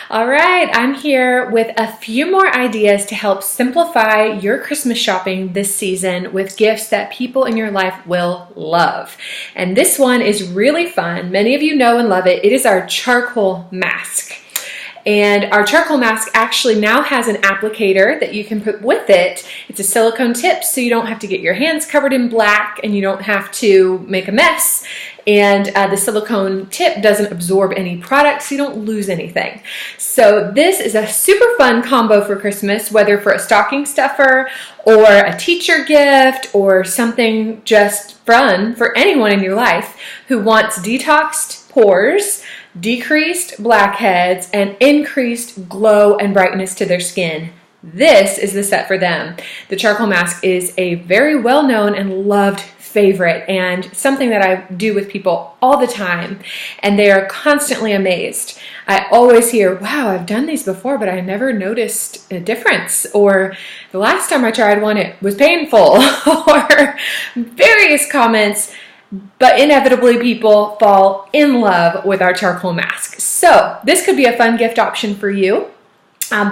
All right, I'm here with a few more ideas to help simplify your Christmas shopping this season with gifts that people in your life will love. And this one is really fun. Many of you know and love it. It is our charcoal mask. And our charcoal mask actually now has an applicator that you can put with it. It's a silicone tip, so you don't have to get your hands covered in black and you don't have to make a mess. And the silicone tip doesn't absorb any product, so you don't lose anything. So this is a super fun combo for Christmas, whether for a stocking stuffer or a teacher gift or something just fun for anyone in your life who wants detoxed pores, decreased blackheads, and increased glow and brightness to their skin. This is the set for them. The charcoal mask is a very well-known and loved favorite and something that I do with people all the time, and they are constantly amazed. I always hear, wow, I've done these before, but I never noticed a difference, or the last time I tried one, it was painful, or various comments. But inevitably people fall in love with our charcoal mask. So this could be a fun gift option for you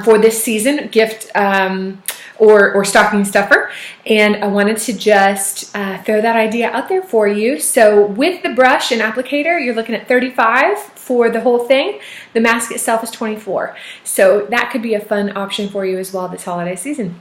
for this season, gift or stocking stuffer. And I wanted to just throw that idea out there for you. So with the brush and applicator, you're looking at $35 for the whole thing. The mask itself is $24. So that could be a fun option for you as well this holiday season.